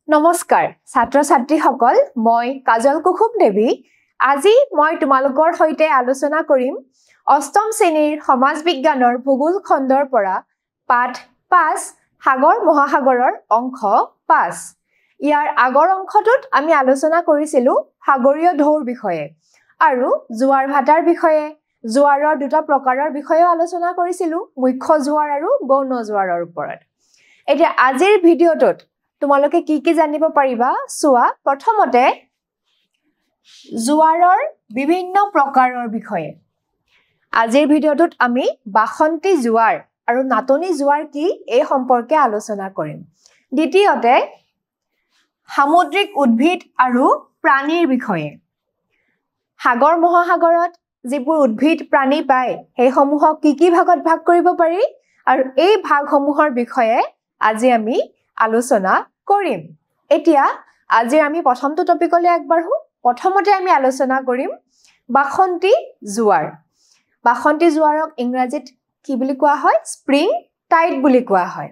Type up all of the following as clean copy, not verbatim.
নমস্কাৰ ছাত্ৰ ছাত্ৰীসকল মই কাজল কুসুম দেৱী আজি মই তোমালোকৰ সৈতে আলোচনা কৰিম অষ্টম শ্ৰেণীৰ সমাজ বিজ্ঞানৰ ভূগোল খণ্ডৰ পৰা পাঠ 5 সাগৰ মহাসাগৰৰ অংশ 5 ইয়াৰ আগৰ অংশটোত আমি আলোচনা কৰিছিলো সাগৰীয় ঢৌৰ বিষয়ে আৰু জোৱাৰ ভাটাৰ বিষয়ে জোৱাৰৰ দুটা প্ৰকাৰৰ বিষয়ে আলোচনা কৰিছিলো মুখ্য জোৱাৰ আৰু গৌণ জোৱাৰৰ ওপৰত এতিয়া আজিৰ ভিডিঅটোত তোমালোকে কি জানিব পাৰিবা সোৱা প্ৰথমতে জোৱাৰৰ বিভিন্ন প্ৰকাৰৰ বিষয়ে আজিৰ ভিডিঅটোত আমি বাসন্তী জোৱাৰ আৰু নাটনি জোৱাৰ কি এই সম্পৰ্কে আলোচনা কৰিম দ্বিতীয়তে সামুদ্ৰিক উদ্ভিদ আৰু প্ৰাণীৰ বিষয়ে সাগৰ মহাসাগৰত যিবোৰ উদ্ভিদ প্ৰাণী পায় সেই সমূহক কি ভাগত ভাগ কৰিব পাৰি আৰু এই ভাগসমূহৰ বিষয়ে আজি আমি আলোচনা কৰিম এতিয়া আজি আমি প্ৰথমটো টপিকলৈ আগবাঢ়ো প্ৰথমতে আমি আলোচনা কৰিম বাসন্তী জোৱাৰক ইংৰাজীত কি বুলি কোৱা হয় স্প্ৰিং টাইড বুলি কোৱা হয়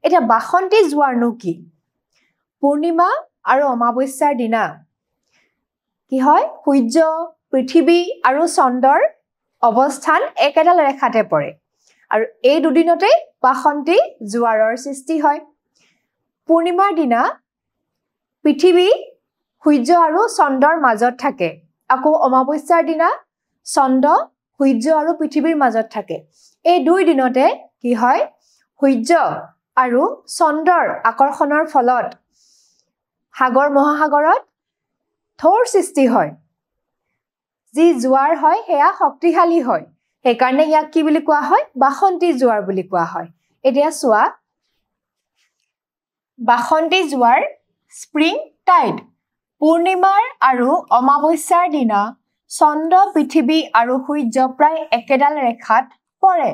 এটা বাসন্তী জোৱাৰনো কি পূৰ্ণিমা আৰু অমাৱস্যাৰ দিনা কি হয় সূৰ্য পৃথিৱী আৰু চন্দ্ৰৰ অৱস্থান একেডাল ৰেখাতে পৰে আৰু এই দুদিনতে বাসন্তী জোৱাৰৰ সৃষ্টি হয় পূৰ্ণিমাৰ দিনা পৃথিৱী সূৰ্য আৰু চন্দ্ৰৰ মাজত থাকে আকৌ অমাৱস্যাৰ দিনা চন্দ্ৰ সূৰ্য আৰু পৃথিৱীৰ মাজত থাকে এই দুই দিনতে কি হয় সূৰ্য আৰু চন্দ্ৰৰ আকৰ্ষণৰ ফলত সাগৰ মহাসাগৰত ঢৌৰ সৃষ্টি হয় যি জোৱাৰ হয় হেয়া শক্তিশালী হয় সেইকাৰণে ইয়াক কি বুলি কোৱা হয় বাসন্তী জোৱাৰ বুলি কোৱা হয় এতিয়া সোৱা বাসন্তী জোৱাৰ স্প্ৰিং টাইড পূৰ্ণিমাৰ আৰু অমাৱস্যাৰ দিনা চন্দ্ৰ পৃথিৱী আৰু সূৰ্য প্ৰায় একেডাল ৰেখাত পৰে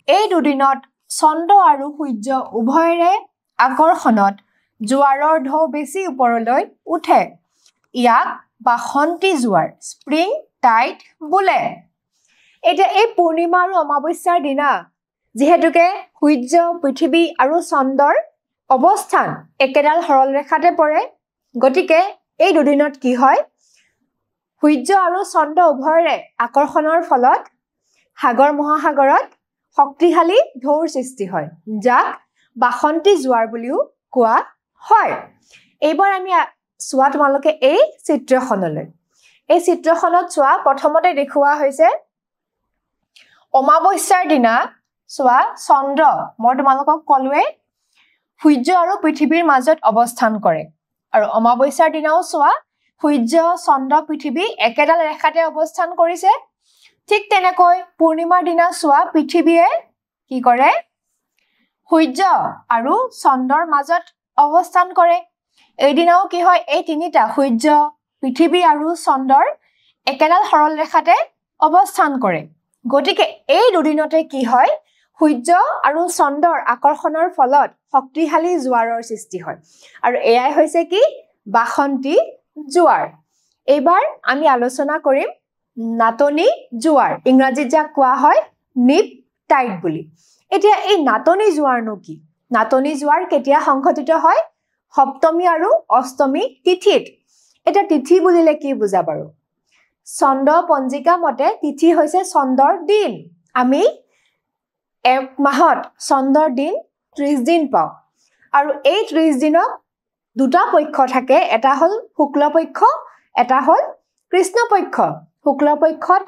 এই দুদিনত চন্দ্ৰ আৰু সূৰ্য উভয়ৰে আকৰ্ষণত জোৱাৰৰ ঢৌ বেছি ওপৰলৈ উঠে ইয়াক বাসন্তী জোৱাৰ স্প্ৰিং টাইড বোলে এতিয়া এই পূৰ্ণিমা আৰু অমাৱস্যাৰ দিনা যিহেতুকে সূৰ্য পৃথিৱী আৰু চন্দ্ৰৰ অৱস্থান একেডাল সৰল ৰেখাতে পৰে গতিকে এই দুদিনত কি হয় সূৰ্য আৰু চন্দ্ৰ উভয়ৰে আকৰ্ষণৰ ফলত সাগৰ মহাসাগৰত শক্তিশালী ঢৌৰ সৃষ্টি হয় যাক বাসন্তী জোৱাৰ বুলিও কোৱা হয় এইবাৰ আমি সোৱা তোমালোকে এই চিত্ৰখনলৈ এই চিত্ৰখনত সোৱা প্ৰথমতে দেখুওৱা হৈছে অমাৱস্যাৰ দিনা সোৱা চন্দ্ৰ মই তোমালোকক কলোৱে সূৰ্য আৰু পৃথিৱীৰ মাজত অৱস্থান কৰে আৰু অমাৱস্যাৰ দিনাও সোৱা সূৰ্য চন্দ্ৰ পৃথিৱী একেডাল ৰেখাতে অৱস্থান কৰিছে ঠিক তেনেকৈ পূৰ্ণিমাৰ দিনা সোৱা পৃথিৱীয়ে কি কৰে সূৰ্য আৰু চন্দ্ৰৰ মাজত অৱস্থান কৰে এইদিনাও কি হয় এই তিনিটা সূৰ্য পৃথিৱী আৰু চন্দ্ৰৰ একেডাল সৰল ৰেখাতে অৱস্থান কৰে গতিকে এই দুদিনতে কি হয় সূৰ্য আৰু চন্দ্ৰৰ আকৰ্ষণৰ ফলত শক্তিশালী জোৱাৰৰ সৃষ্টি হয় আৰু এয়াই হৈছে কি বাসন্তী জোৱাৰ এইবাৰ আমি আলোচনা কৰিম নাটনি জোৱাৰ ইংৰাজীত যাক কোৱা হয় নিপ টাইড বুলি এতিয়া এই নাটনি জোৱাৰনো কি নাটনি জোৱাৰ কেতিয়া সংঘটিত হয় সপ্তমী আৰু অষ্টমী তিথিত এটা তিথি বুলিলে কি বুজা বাৰু চন্দ্ৰ পঞ্জিকা মতে তিথি হৈছে চন্দ্ৰৰ দিন আমি এক মাহত চন্দ্ৰৰ দিন 30 দিন পাওঁ আৰু এই 30 দিনক দুটা পক্ষ থাকে এটা হল শুক্ল পক্ষ এটা হল কৃষ্ণ পক্ষ শুক্ল পক্ষত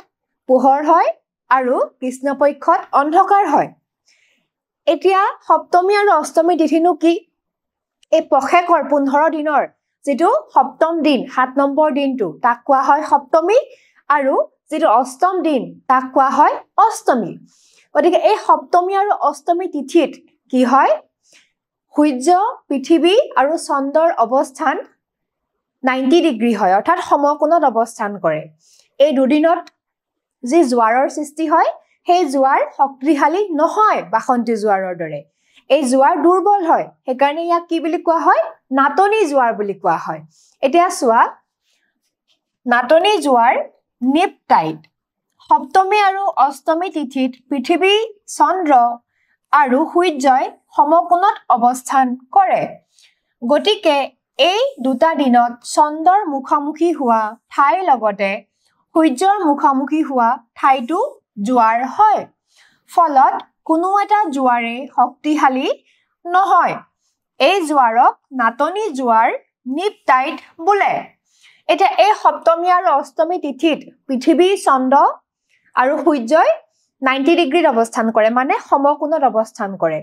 পোহৰ হয় আৰু কৃষ্ণ পক্ষত অন্ধকাৰ হয় এতিয়া সপ্তমী আৰু অষ্টমী তিথিনো কি এই পষেকৰ 15 দিনৰ যেটো সপ্তম দিন 7 নম্বৰ দিনটো তাক কোৱা হয় সপ্তমী আৰু যেটো অষ্টম দিন তাক কোৱা হয় অষ্টমী গতিকে এই সপ্তমী আৰু অষ্টমী তিথিত কি হয় সূৰ্য পৃথিৱী আৰু চন্দ্ৰৰ অৱস্থান 90 ডিগ্ৰী হয় অৰ্থাৎ সমকোণত অৱস্থান কৰে এই দুদিনত যি জোৱাৰৰ সৃষ্টি হয় সেই জোৱাৰ শক্তিশালী নহয় বাসন্তী জোৱাৰৰ দৰে এই জোৱাৰ দুৰ্বল হয় সেইকাৰণে ইয়াক কি বুলি কোৱা হয় নাটনি জোৱাৰ বুলি কোৱা হয় এতিয়া সোৱা নাটনি জোৱাৰ নিপ টাইড সপ্তমী আৰু অষ্টমী তিথিত পৃথিৱী চন্দ্ৰ আৰু সূৰ্যই সমকোণত অৱস্থান কৰে গতিকে এই দুটা দিনত চন্দ্ৰৰ মুখামুখি হোৱা ঠাইৰ লগতে সূৰ্যৰ মুখামুখি হোৱা ঠাইটো জোৱাৰ হয় ফলত কোনো এটা জোৱাৰে শক্তিশালী নহয় এই জোৱাৰক নাটনি জোৱাৰ নিপ টাইড বোলে এটা এই সপ্তমী আৰু অষ্টমী তিথিত পৃথিৱী চন্দ্ৰ আৰু সূৰ্যই 90 ডিগ্ৰীত অৱস্থান কৰে মানে সমকোণত অৱস্থান কৰে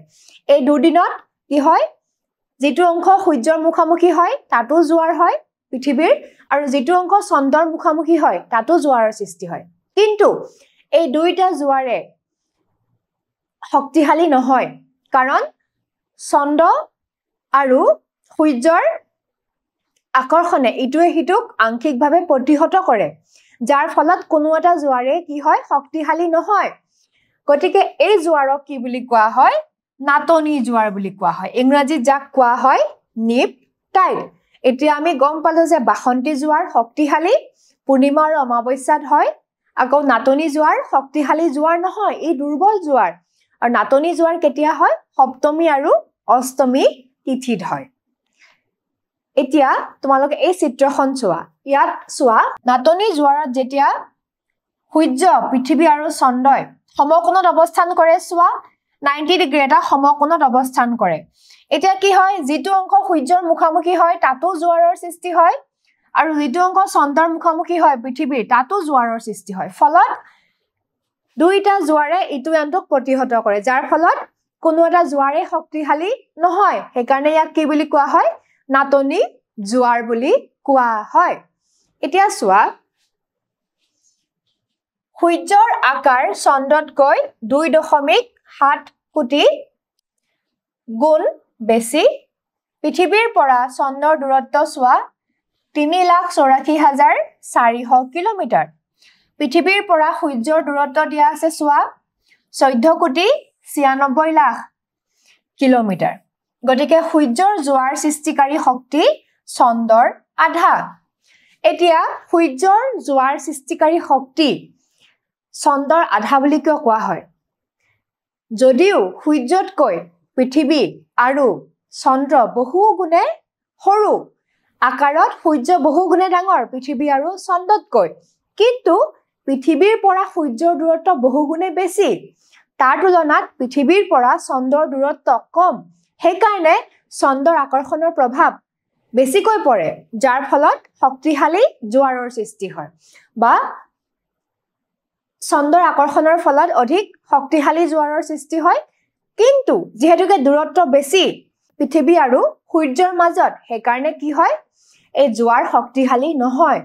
এই দুদিনত কি হয় যেটো অংশ সূৰ্যৰ মুখামুখি হয় তাতো জোৱাৰ হয় পৃথিৱীৰ আৰু যেটো অংশ চন্দ্ৰৰ মুখামুখি হয় তাতো জোৱাৰৰ সৃষ্টি হয় কিন্তু এই দুইটা জোৱাৰে শক্তিশালী নহয় কাৰণ চন্দ্ৰ আৰু সূৰ্যৰ আকৰ্ষণে ইটোৱে হিটোক আংশিকভাৱে প্ৰতিহত কৰে যাৰ ফলত কোনো এটা জোৱাৰে কি হয় শক্তিশালী নহয় গতিকে এই জোৱাৰক কি বুলি কোৱা হয় নাটনি জোৱাৰ বুলি কোৱা হয় ইংৰাজীত যাক কোৱা হয় নিপ টাইড এতিয়া আমি গম পালো যে বাসন্তী জোৱাৰ শক্তিশালী পূৰ্ণিমা আৰু অমাৱস্যাত হয় আকৌ নাটনি জোৱাৰ শক্তিশালী জোৱাৰ নহয় এই দুৰ্বল জোৱাৰ আৰু নাটনি জোৱাৰ কেতিয়া হয় সপ্তমী আৰু অষ্টমী তিথিত হয় এতিয়া তোমালোকে এই চিত্ৰখন চোৱা ইয়াত চোৱা নাটনি জোৱাৰত যেতিয়া সূৰ্য পৃথিৱী আৰু চন্দ্ৰই সমকোণত অৱস্থান কৰে চোৱা 90 ডিগ্ৰী এটা সমকোণত অৱস্থান কৰে এতিয়া কি হয় যেটো অংশ সূৰ্যৰ মুখামুখি হয় তাতো জোৱাৰৰ সৃষ্টি হয় আৰু যেটো অংশ চন্দ্ৰৰ মুখামুখি হয় পৃথিৱীৰ তাতো জোৱাৰৰ সৃষ্টি হয় ফলত দুইটা জোৱাৰে ইটো আনটোক প্ৰতিহত কৰে যাৰ ফলত কোনো এটা জোৱাৰে শক্তিশালী নহয় সেইকাৰণে ইয়াক কি বুলি কোৱা হয় নাটনি জোৱাৰ বুলি কোৱা হয় এতিয়া চোৱা সূৰ্যৰ আকাৰ চন্দ্ৰতকৈ 2.7 কোটি গুণ বেছি পৃথিৱীৰ পৰা চন্দ্ৰৰ দূৰত্ব চোৱা 3,84,400 কিলোমিটাৰ পৃথিৱীৰ পৰা সূৰ্যৰ দূৰত্ব দিয়া আছে চোৱা 14,96 লাখ কিলোমিটাৰ গতিকে সূৰ্যৰ জোৱাৰ সৃষ্টিকাৰী শক্তি চন্দ্ৰৰ আধা এতিয়া সূৰ্যৰ জোৱাৰ সৃষ্টিকাৰী শক্তি চন্দ্ৰৰ আধা বুলি কিয় কোৱা হয় যদিও সূৰ্যতকৈ পৃথিৱী আৰু চন্দ্ৰ বহু গুণে সৰু আকাৰত সূৰ্য বহু গুণে ডাঙৰ পৃথিৱী আৰু চন্দ্ৰতকৈ কিন্তু পৃথিৱীৰ পৰা সূৰ্যৰ দূৰত্ব বহু গুণে বেছি তাৰ তুলনাত পৃথিৱীৰ পৰা চন্দ্ৰৰ দূৰত্ব কম সেইকাৰণে চন্দ্ৰৰ আকৰ্ষণৰ প্ৰভাৱ বেছিকৈ পৰে যাৰ ফলত শক্তিশালী জোৱাৰৰ সৃষ্টি হয় বা চন্দ্ৰৰ আকৰ্ষণৰ ফলত অধিক শক্তিশালী জোৱাৰৰ সৃষ্টি হয় কিন্তু যেহেতুকে দূৰত্ব বেছি পৃথিৱী আৰু সূৰ্যৰ মাজত সেইকাৰণে কি হয় এই জোৱাৰ শক্তিশালী নহয়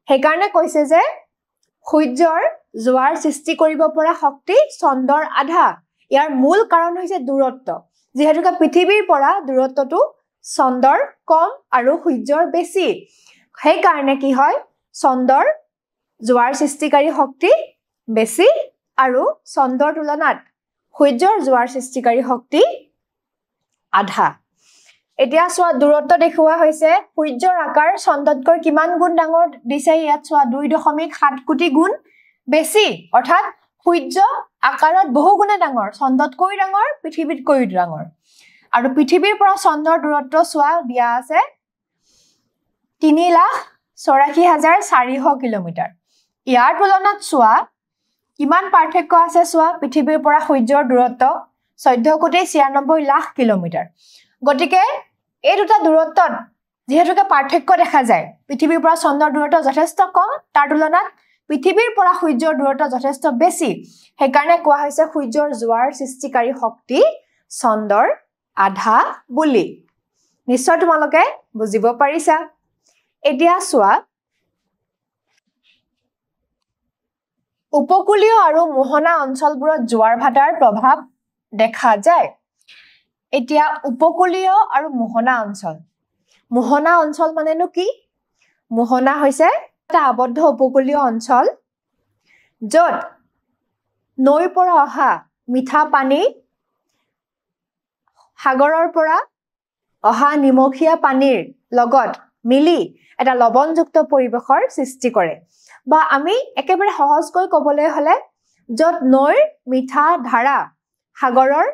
সেইকাৰণে কৈছে যে সূৰ্যৰ জোৱাৰ সৃষ্টি কৰিব পৰা শক্তি চন্দ্ৰৰ আধা ইয়াৰ মূল কাৰণ হৈছে দূৰত্ব যেহেতুকে পৃথিৱীৰ পৰা দূৰত্বটো চন্দ্ৰৰ কম আৰু সূৰ্যৰ বেছি সেইকাৰণে কি হয় চন্দ্ৰৰ জোৱাৰ সৃষ্টিকাৰী শক্তি বেছি আৰু চন্দ্ৰৰ তুলনাত সূৰ্যৰ জোৱাৰ সৃষ্টিকাৰী শক্তি আধা এতিয়া চোৱা দূৰত্ব দেখুওৱা হৈছে সূৰ্যৰ আকাৰ চন্দ্ৰতকৈ কিমান গুণ ডাঙৰ দিছে ইয়াত চোৱা 2.7 কোটি গুণ বেছি অৰ্থাৎ সূৰ্য আকাৰত বহু গুণে ডাঙৰ চন্দ্ৰতকৈ ডাঙৰ পৃথিৱীতকৈ ডাঙৰ আৰু পৃথিৱীৰ পৰা চন্দ্ৰৰ দূৰত্ব চোৱা দিয়া আছে 3,84,400 কিলোমিটাৰ ইয়াৰ তুলনাত চোৱা কিমান পাৰ্থক্য আছে চোৱা পৃথিৱীৰ পৰা সূৰ্যৰ দূৰত্ব 14,96 লাখ কিলোমিটাৰ গতিকে এই দুটা দূৰত্বত যেহেতুকে পাৰ্থক্য দেখা যায় পৃথিৱীৰ পৰা চন্দ্ৰৰ দূৰত্ব যথেষ্ট কম তাৰ তুলনাত পৃথিৱীৰ পৰা সূৰ্যৰ দূৰত্ব যথেষ্ট বেছি সেইকাৰণে কোৱা হৈছে সূৰ্যৰ জোৱাৰ সৃষ্টিকাৰী শক্তি চন্দ্ৰৰ আধা বুলি নিশ্চয় তোমালোকে বুজিব পাৰিছা এতিয়া চোৱা উপকূলীয় আৰু মোহনা অঞ্চলবোৰত জোৱাৰ ভাটাৰ প্ৰভাৱ দেখা যায় এতিয়া উপকূলীয় আৰু মোহনা অঞ্চল মানেনো কি মোহনা হৈছে এটা আবদ্ধ উপকূলীয় অঞ্চল য'ত নৈৰ পৰা অহা মিঠা পানী সাগৰৰ পৰা অহা নিমখীয়া পানীৰ লগত মিলি এটা লৱণযুক্ত পৰিৱেশৰ সৃষ্টি কৰে বা আমি একেবাৰে সহজকৈ ক'বলৈ হলে য'ত নৈৰ মিঠা ধাৰা সাগৰৰ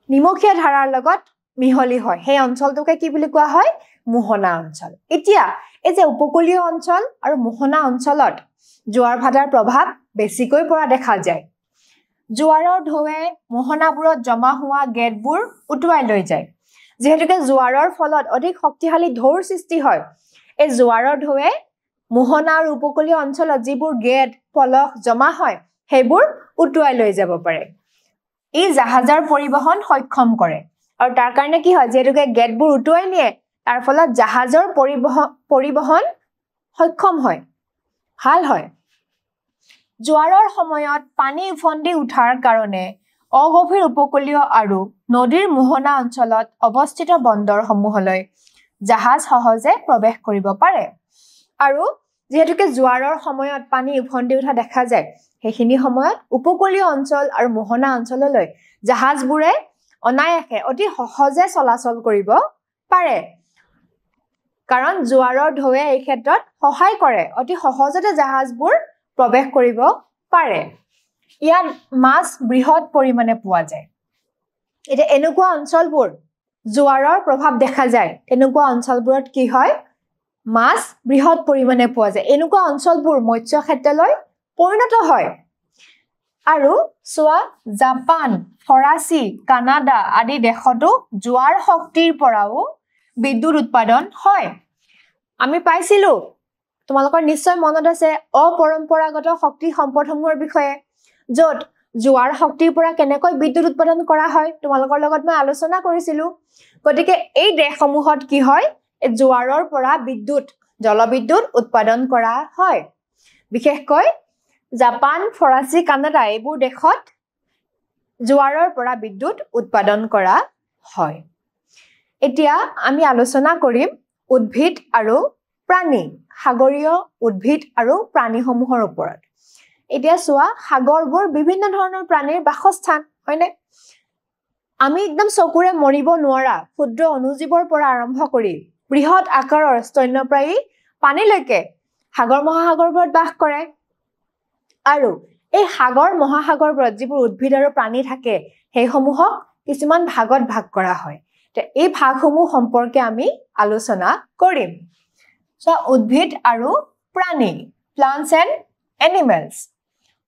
নিমখীয়া ধাৰাৰ লগত মিহলি হয় সেই অঞ্চলটোকে কি বুলি কোৱা হয় মোহনা অঞ্চল এতিয়া এই যে উপকূলীয় অঞ্চল আৰু মোহনা অঞ্চলত জোৱাৰ ভাটাৰ প্ৰভাৱ বেছিকৈ পৰা দেখা যায় জোৱাৰৰ ঢৌৱে মোহনাবোৰত জমা হোৱা গেটবোৰ উটুৱাই লৈ যায় যেহেতুকে জোৱাৰৰ ফলত অধিক শক্তিশালী ঢৌৰ সৃষ্টি হয় এই জোৱাৰৰ ঢৌৱে মোহনা আৰু উপকূলীয় অঞ্চলত যিবোৰ গেট পলস জমা হয় সেইবোৰ উটুৱাই লৈ যাব পাৰে এই জাহাজৰ পৰিবহন সক্ষম কৰে আৰু তাৰ কাৰণে কি হয় যেহেতুকে গেটবোৰ উটুৱাই নিয়ে তাৰ ফলত জাহাজৰ পৰিবহন সক্ষম হয় ভাল হয় জোৱাৰৰ সময়ত পানী উফন্দি উঠাৰ কাৰণে অগভীৰ উপকূলীয় আৰু নদীৰ মোহনা অঞ্চলত অৱস্থিত বন্দৰসমূহলৈ জাহাজ সহজে প্ৰৱেশ কৰিব পাৰে আৰু যেহেতুকে জোৱাৰৰ সময়ত পানী উফন্দি উঠা দেখা যায় সেইখিনি সময়ত উপকূলীয় অঞ্চল আৰু মোহনা অঞ্চললৈ জাহাজবোৰে অনায়াসে অতি সহজে চলাচল কৰিব পাৰে কাৰণ জোৱাৰৰ ঢৌৱে এই ক্ষেত্ৰত সহায় কৰে অতি সহজতে জাহাজবোৰ প্ৰৱেশ কৰিব পাৰে ইয়াত মাছ বৃহৎ পৰিমাণে পোৱা যায় এতিয়া এনেকুৱা অঞ্চলবোৰ জোৱাৰৰ প্ৰভাৱ দেখা যায় এনেকুৱা অঞ্চলবোৰত কি হয় মাছ বৃহৎ পৰিমাণে পোৱা যায় এনেকুৱা অঞ্চলবোৰ মৎস্য ক্ষেত্ৰলৈ পৰিণত হয় আৰু সোৱা জাপান ফৰাচী কানাডা আদি দেশতো জোৱাৰ শক্তিৰ পৰাও বিদ্যুৎ উৎপাদন হয় আমি পাইছিলো তোমালোকৰ নিশ্চয় মনত আছে অপৰম্পৰাগত শক্তি সম্পদসমূহৰ বিষয়ে য'ত জোৱাৰ শক্তিৰ পৰা কেনেকৈ বিদ্যুৎ উৎপাদন কৰা হয় তোমালোকৰ লগত মই আলোচনা কৰিছিলো গতিকে এই দেশসমূহত কি হয় জোৱাৰৰ পৰা বিদ্যুৎ জলবিদ্যুৎ উৎপাদন কৰা হয় বিশেষকৈ জাপান ফৰাচী কানাডা এইবোৰ দেশত জোৱাৰৰ পৰা বিদ্যুৎ উৎপাদন কৰা হয় এতিয়া আমি আলোচনা কৰিম উদ্ভিদ আৰু প্ৰাণী সাগৰীয় উদ্ভিদ আৰু প্ৰাণীসমূহৰ ওপৰত এতিয়া সোৱা সাগৰবোৰ বিভিন্ন ধৰণৰ প্ৰাণীৰ বাসস্থান হয়নে আমি একদম চকুৰে মৰিব নোৱাৰা ক্ষুদ্ৰ অনুজীৱৰ পৰা আৰম্ভ কৰি বৃহৎ আকাৰৰ স্তন্যপ্ৰায়ী পানীলৈকে সাগৰ মহাসাগৰবোৰত বাস কৰে আৰু এই সাগৰ মহাসাগৰবোৰত যিবোৰ উদ্ভিদ আৰু প্ৰাণী থাকে সেইসমূহক কিছুমান ভাগত ভাগ কৰা হয় এই ভাগসমূহ সম্পৰ্কে আমি আলোচনা কৰিম উদ্ভিদ আৰু প্ৰাণী প্লান্টছ এণ্ড এনিমেলছ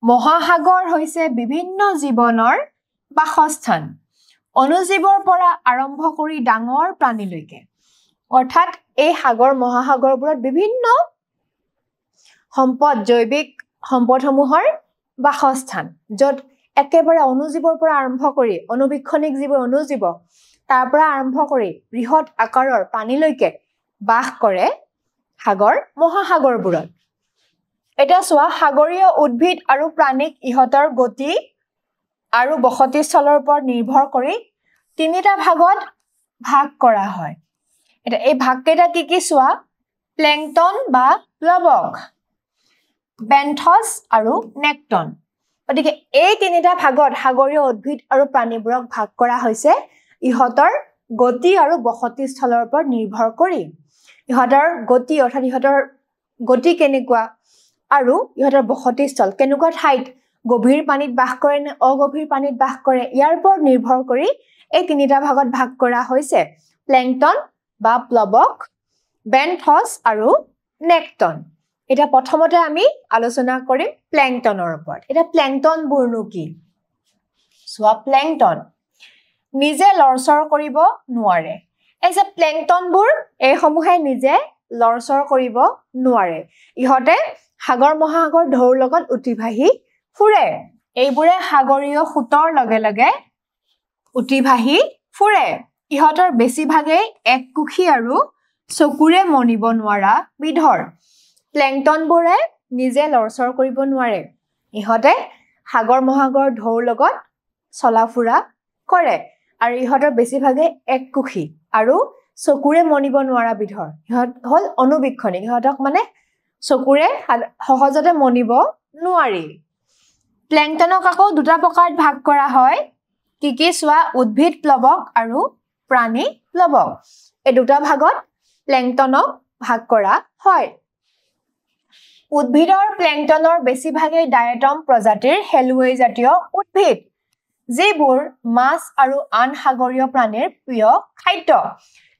মহাসাগৰ হৈছে বিভিন্ন জীৱনৰ বাসস্থান অনুজীৱৰ পৰা আৰম্ভ কৰি ডাঙৰ প্ৰাণীলৈকে অৰ্থাৎ এই সাগৰ মহাসাগৰবোৰত বিভিন্ন সম্পদ জৈৱিক সম্পদসমূহৰ বাসস্থান য'ত একেবাৰে অনুজীৱৰ পৰা আৰম্ভ কৰি অনুবীক্ষণিক যিবোৰ অনুজীৱ তাৰ পৰা আৰম্ভ কৰি বৃহৎ আকাৰৰ প্ৰাণীলৈকে বাস কৰে সাগৰ মহাসাগৰবোৰত এটা সোৱা সাগৰীয় উদ্ভিদ আৰু প্ৰাণীক ইহঁতৰ গতি আৰু বসতিস্থলৰ ওপৰত নিৰ্ভৰ কৰি তিনিটা ভাগত ভাগ কৰা হয় এটা এই ভাগকেইটা কি সোৱা প্লেংটন বা প্লৱক বেন্থছ আৰু নেক্টন গতিকে এই তিনিটা ভাগত সাগৰীয় উদ্ভিদ আৰু প্ৰাণীবোৰক ভাগ কৰা হৈছে ইহঁতৰ গতি আৰু বসতিস্থলৰ ওপৰত নিৰ্ভৰ কৰি ইহঁতৰ গতি অৰ্থাৎ ইহঁতৰ গতি কেনেকুৱা আৰু ইহঁতৰ বসতিস্থল কেনেকুৱা ঠাইত গভীৰ পানীত বাস কৰে নে অগভীৰ পানীত বাস কৰে ইয়াৰ ওপৰত নিৰ্ভৰ কৰি এই তিনিটা ভাগত ভাগ কৰা হৈছে প্লেংটন বা প্লৱক বেন্থছ আৰু নেক্টন এটা প্ৰথমতে আমি আলোচনা কৰিম প্লেংটনৰ ওপৰত এটা প্লেংটনবোৰনো কি সোৱা প্লেংটন নিজে লৰচৰ কৰিব নোৱাৰে এই যে প্লেংটনবোৰ এইসমূহে নিজে লৰচৰ কৰিব নোৱাৰে ইহঁতে সাগৰ মহাসাগৰ ঢৌৰ লগত উটি ভাহি ফুৰে এইবোৰে সাগৰীয় সোঁতৰ লগে লগে উটি ভাহি ফুৰে ইহঁতৰ বেছিভাগেই এককোষী আৰু চকুৰে মনিব নোৱাৰা বিধৰ প্লেংটনবোৰে নিজে লৰচৰ কৰিব নোৱাৰে ইহঁতে সাগৰ মহাসাগৰ ঢৌৰ লগত চলা ফুৰা কৰে আৰু ইহঁতৰ বেছিভাগেই এককোষী আৰু চকুৰে মনিব নোৱাৰা বিধৰ ইহঁত হ'ল অনুবীক্ষণিক ইহঁতক মানে চকুৰে সহজতে মনিব নোৱাৰি প্লেংটনক আকৌ দুটা প্ৰকাৰত ভাগ কৰা হয় কি সোৱা উদ্ভিদ প্লৱক আৰু প্ৰাণী প্লৱক এই দুটা ভাগত প্লেংটনক ভাগ কৰা হয় উদ্ভিদৰ প্লেংটনৰ বেছিভাগেই ডায়েটম প্ৰজাতিৰ হেলুৱেই জাতীয় উদ্ভিদ যিবোৰ মাছ আৰু আন সাগৰীয় প্ৰাণীৰ প্ৰিয় খাদ্য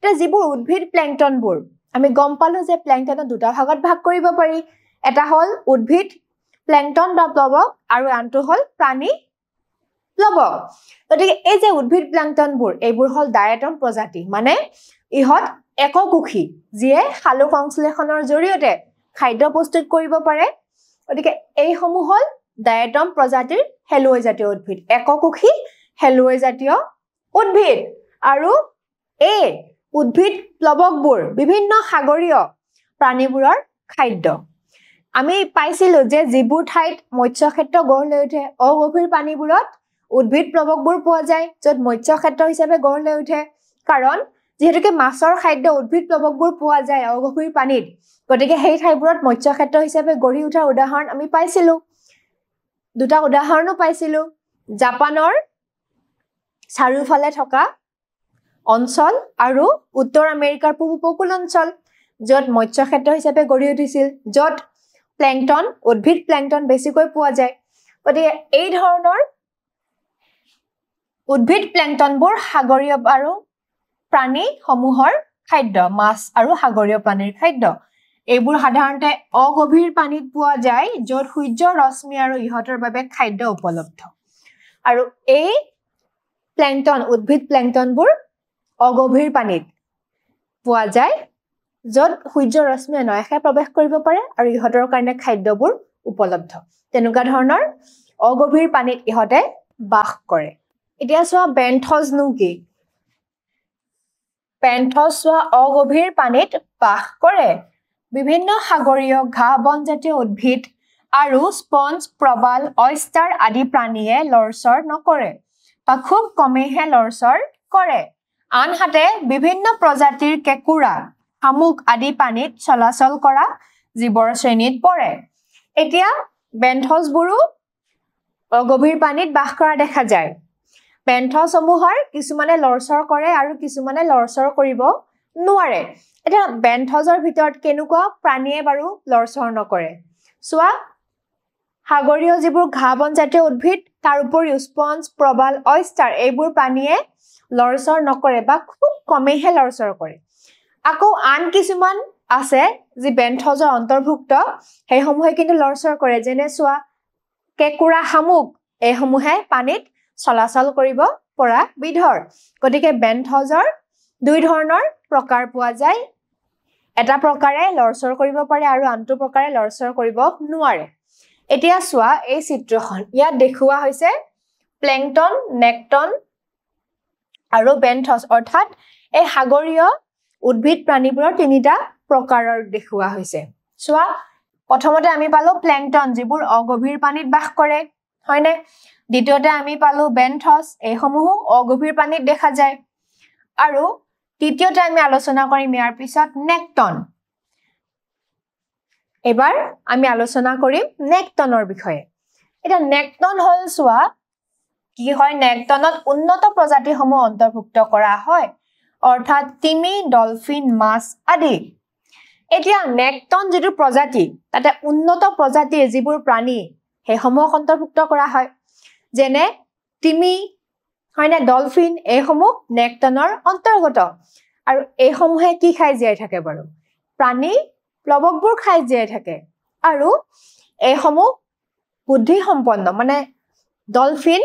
এটা যিবোৰ উদ্ভিদ প্ল্যাংটনবোৰ আমি গম পালো যে প্ল্যাংটনক দুটা ভাগত ভাগ কৰিব পাৰি এটা হল উদ্ভিদ প্ল্যাংটন বা প্লৱক আৰু আনটো হল প্ৰাণী প্লৱক গতিকে এই যে উদ্ভিদ প্ল্যাংটনবোৰ এইবোৰ হল ডায়েটম প্ৰজাতি মানে ইহত এককোষী যিয়ে শালুক সংশ্লেষণৰ জৰিয়তে খাদ্য প্ৰস্তুত কৰিব পাৰে গতিকে এই সমূহ হল ডায়েটম প্ৰজাতিৰ হেলুৱৈ জাতীয় উদ্ভিদ এককোষী হেলুৱৈ জাতীয় উদ্ভিদ আৰু এই উদ্ভিদ প্লৱকবোৰ বিভিন্ন সাগৰীয় প্ৰাণীবোৰৰ খাদ্য আমি পাইছিলো যে যিবোৰ ঠাইত মৎস্য ক্ষেত্ৰ গঢ় লৈ উঠে অগভীৰ পানীবোৰত উদ্ভিদ প্লৱকবোৰ পোৱা যায় য'ত মৎস্য ক্ষেত্ৰ হিচাপে গঢ় লৈ উঠে কাৰণ যেহেতুকে মাছৰ খাদ্য উদ্ভিদ প্লৱকবোৰ পোৱা যায় অগভীৰ পানীত গতিকে সেই ঠাইবোৰত মৎস্য ক্ষেত্ৰ হিচাপে গঢ়ি উঠাৰ উদাহৰণ আমি পাইছিলো দুটা উদাহৰণো পাইছিলো জাপানৰ চাৰিওফালে থকা অঞ্চল আৰু উত্তৰ আমেৰিকাৰ পূব উপকূল অঞ্চল য'ত মৎস্য ক্ষেত্ৰ হিচাপে গঢ়ি উঠিছিল য'ত প্ল্যাংটন উদ্ভিদ প্ল্যাংটন বেছিকৈ পোৱা যায় গতিকে এই ধৰণৰ উদ্ভিদ প্ল্যাংটনবোৰ সাগৰীয় আৰু প্ৰাণী সমূহৰ খাদ্য মাছ আৰু সাগৰীয় প্ৰাণীৰ খাদ্য এইবোৰ সাধাৰণতে অগভীৰ পানীত পোৱা যায় য'ত সূৰ্যৰ ৰশ্মি আৰু ইহঁতৰ বাবে খাদ্য উপলব্ধ আৰু এই প্ল্যাংটন উদ্ভিদ প্ল্যাংটনবোৰ অগভীৰ পানীত পোৱা যায় য'ত সূৰ্যৰ ৰশ্মি অনায়াসে প্ৰৱেশ কৰিব পাৰে আৰু ইহঁতৰ কাৰণে খাদ্যবোৰ উপলব্ধ তেনেকুৱা ধৰণৰ অগভীৰ পানীত ইহঁতে বাস কৰে এতিয়া চোৱা বেন্থজনো কি বেন্থজ চোৱা অগভীৰ পানীত বাস কৰে বিভিন্ন সাগৰীয় ঘাঁহ বনজাতীয় উদ্ভিদ আৰু স্পঞ্জ প্ৰবাল অয়ষ্টাৰ আদি প্ৰাণীয়ে লৰচৰ নকৰে বা খুব কমেইহে লৰচৰ কৰে আনহাতে বিভিন্ন প্ৰজাতিৰ কেঁকুৰা শামুক আদি পানীত চলাচল কৰা জীৱৰ শ্ৰেণীত পৰে এতিয়া বেন্থজবোৰো অগভীৰ পানীত বাস কৰা দেখা যায় বেন্থজসমূহৰ কিছুমানে লৰচৰ কৰে আৰু কিছুমানে লৰচৰ কৰিব নোৱাৰে এটা বেন্থজৰ ভিতৰত কেনেকুৱা প্ৰাণীয়ে বাৰু লৰচৰ নকৰে চোৱা সাগৰীয় যিবোৰ ঘাঁহ বনজাতীয় উদ্ভিদ তাৰ উপৰিও স্পঞ্জ প্ৰবাল অয়ষ্টাৰ এইবোৰ প্ৰাণীয়ে লৰচৰ নকৰে বা খুব কমেইহে লৰচৰ কৰে আকৌ আন কিছুমান আছে যি বেন্থজৰ অন্তৰ্ভুক্ত সেইসমূহে কিন্তু লৰচৰ কৰে যেনে চোৱা কেঁকুৰা শামুক এইসমূহে পানীত চলাচল কৰিব পৰা বিধৰ গতিকে বেন্থজৰ দুই ধৰণৰ প্ৰকাৰ পোৱা যায় এটা প্ৰকাৰে লৰচৰ কৰিব পাৰে আৰু আনটো প্ৰকাৰে লৰচৰ কৰিব নোৱাৰে এতিয়া চোৱা এই চিত্ৰখন ইয়াত দেখুওৱা হৈছে প্ল্যাংটন নেক্টন আৰু বেন্থজ অৰ্থাৎ এই সাগৰীয় উদ্ভিদ প্ৰাণীবোৰৰ তিনিটা প্ৰকাৰৰ দেখুওৱা হৈছে চোৱা প্ৰথমতে আমি পালো প্ল্যাংটন যিবোৰ অগভীৰ পানীত বাস কৰে হয়নে দ্বিতীয়তে আমি পালো বেন্থজ এইসমূহ অগভীৰ পানীত দেখা যায় আৰু তৃতীয়তে আমি আলোচনা কৰিম ইয়াৰ পিছত নেক্টন এবাৰ আমি আলোচনা কৰিম নেক্টনৰ বিষয়ে এটা নেক্টন হল চোৱা কি হয় নেক্টনত উন্নত প্ৰজাতিসমূহ অন্তৰ্ভুক্ত কৰা হয় অৰ্থাৎ তিমি ডলফিন মাছ আদি এতিয়া নেক্টন যিটো প্ৰজাতি তাতে উন্নত প্ৰজাতিৰ যিবোৰ প্ৰাণী সেইসমূহক অন্তৰ্ভুক্ত কৰা হয় যেনে তিমি হয়নে ডলফিন এইসমূহ নেক্টনৰ অন্তৰ্গত আৰু এইসমূহে কি খাই জীয়াই থাকে বাৰু প্ৰাণী প্লৱকবোৰ খাই জীয়াই থাকে আৰু এইসমূহ বুদ্ধি সম্পন্ন মানে ডলফিন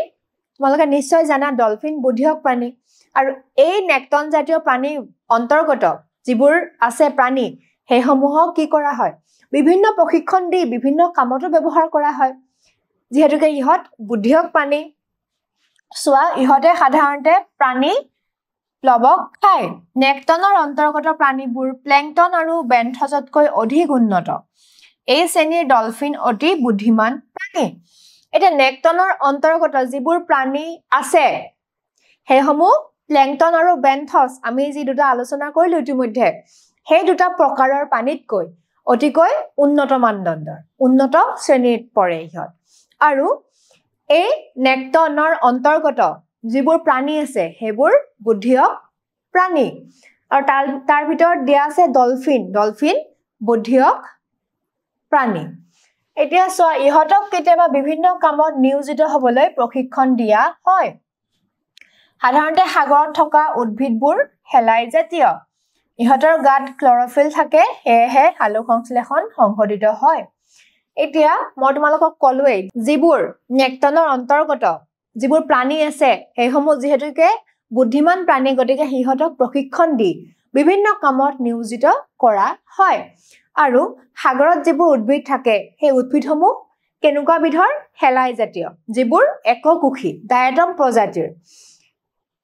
তোমালোকে নিশ্চয় জানা ডলফিন বুদ্ধিয়ক প্ৰাণী আৰু এই নেক্টন জাতীয় প্ৰাণী অন্তৰ্গত যিবোৰ আছে প্ৰাণী সেইসমূহক কি কৰা হয় বিভিন্ন প্ৰশিক্ষণ দি বিভিন্ন কামতো ব্যৱহাৰ কৰা হয় যেহেতুকে ইহঁত বুদ্ধিয়ক প্ৰাণী চোৱা ইহঁতে সাধাৰণতে প্ৰাণী প্লৱক খায় নেক্টনৰ অন্তৰ্গত প্ৰাণীবোৰ প্ল্যাংটন আৰু বেন্থজতকৈ অধিক উন্নত এই শ্ৰেণীৰ ডলফিন অতি বুদ্ধিমান প্ৰাণী এটা নেক্টনৰ অন্তৰ্গত যিবোৰ প্ৰাণী আছে সেইসমূহ প্ল্যাংটন আৰু বেন্থজ আমি যি দুটা আলোচনা কৰিলো ইতিমধ্যে সেই দুটা প্ৰকাৰৰ পানীতকৈ অতিকৈ উন্নত মানদণ্ডৰ উন্নত শ্ৰেণীত পৰে ইহঁত আৰু এই নেক্টনৰ অন্তৰ্গত যিবোৰ প্ৰাণী আছে সেইবোৰ বুদ্ধিয়ক প্ৰাণী আৰু তাৰ ভিতৰত দিয়া আছে ডলফিন বুদ্ধিয়ক প্ৰাণী এতিয়া চোৱা ইহঁতক কেতিয়াবা বিভিন্ন কামত নিয়োজিত হ'বলৈ প্ৰশিক্ষণ দিয়া হয় সাধাৰণতে সাগৰত থকা উদ্ভিদবোৰ হেলাই জাতীয় ইহঁতৰ গাত ক্লৰফিল থাকে সেয়েহে সালোক সংশ্লেষণ সংঘটিত হয় এতিয়া মই তোমালোকক কলোৱেই যিবোৰ নেক্টনৰ অন্তৰ্গত যিবোৰ প্ৰাণী আছে সেইসমূহ যিহেতুকে বুদ্ধিমান প্ৰাণী গতিকে সিহঁতক প্ৰশিক্ষণ দি বিভিন্ন কামত নিয়োজিত কৰা হয় আৰু সাগৰত যিবোৰ উদ্ভিদ থাকে সেই উদ্ভিদসমূহ কেনেকুৱা বিধৰ হেলাই জাতীয় যিবোৰ এককোষী ডায়েটম প্ৰজাতিৰ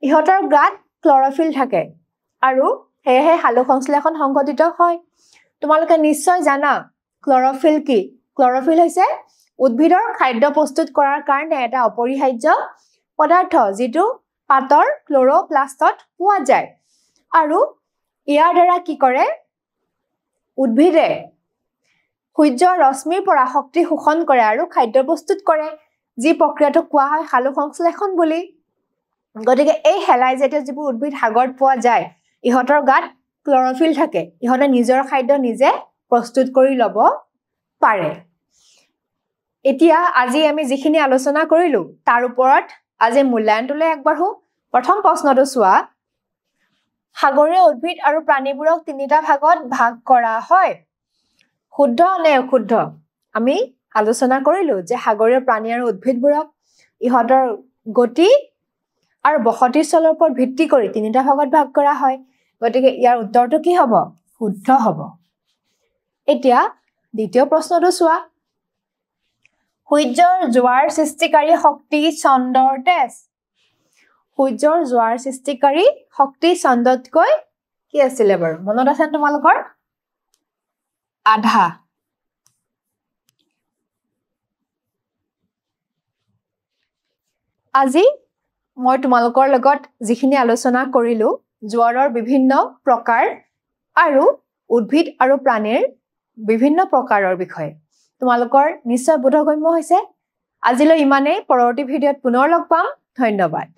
ইহঁতৰ গাত ক্লৰফিল থাকে আৰু সেয়েহে সালোক সংশ্লেষণ সংঘটিত হয় তোমালোকে নিশ্চয় জানা ক্লৰফিল কি ক্লৰফিল হৈছে উদ্ভিদৰ খাদ্য প্ৰস্তুত কৰাৰ কাৰণে এটা অপৰিহাৰ্য পদাৰ্থ যিটো পাতৰ ক্লৰোপ্লাষ্টত পোৱা যায় আৰু ইয়াৰ দ্বাৰা কি কৰে উদ্ভিদে সূৰ্যৰ ৰশ্মিৰ পৰা শক্তি শোষণ কৰে আৰু খাদ্য প্ৰস্তুত কৰে যি প্ৰক্ৰিয়াটো কোৱা হয় সালোক সংশ্লেষণ বুলি গতিকে এই হেলাই জাতীয় যিবোৰ উদ্ভিদ সাগৰত পোৱা যায় ইহঁতৰ গাত ক্লৰফিল থাকে ইহঁতে নিজৰ খাদ্য নিজে প্ৰস্তুত কৰি ল'ব পাৰে এতিয়া আজি আমি যিখিনি আলোচনা কৰিলো তাৰ ওপৰত আজি মূল্যায়নটোলৈ আগবাঢ়ো প্ৰথম প্ৰশ্নটো চোৱা সাগৰীয় উদ্ভিদ আৰু প্ৰাণীবোৰক তিনিটা ভাগত ভাগ কৰা হয় শুদ্ধ নে অশুদ্ধ আমি আলোচনা কৰিলো যে সাগৰীয় প্ৰাণী আৰু উদ্ভিদবোৰক ইহঁতৰ গতি আৰু বসতিস্থলৰ ওপৰত ভিত্তি কৰি তিনিটা ভাগত ভাগ কৰা হয় গতিকে ইয়াৰ উত্তৰটো কি হ'ব শুদ্ধ হ'ব এতিয়া দ্বিতীয় প্ৰশ্নটো চোৱা সূৰ্যৰ জোৱাৰ সৃষ্টিকাৰী শক্তি চন্দ্ৰৰ তেজ সূৰ্যৰ জোৱাৰ সৃষ্টিকাৰী শক্তি চন্দ্ৰতকৈ কি আছিলে বাৰু মনত আছে তোমালোকৰ আধা আজি মই তোমালোকৰ লগত যিখিনি আলোচনা কৰিলো জোৱাৰৰ বিভিন্ন প্ৰকাৰ আৰু উদ্ভিদ আৰু প্ৰাণীৰ বিভিন্ন প্ৰকাৰৰ বিষয়ে তোমালোকৰ নিশ্চয় বোধগম্য হৈছে আজিলৈ ইমানেই পৰৱৰ্তী ভিডিঅ'ত পুনৰ লগ পাম ধন্যবাদ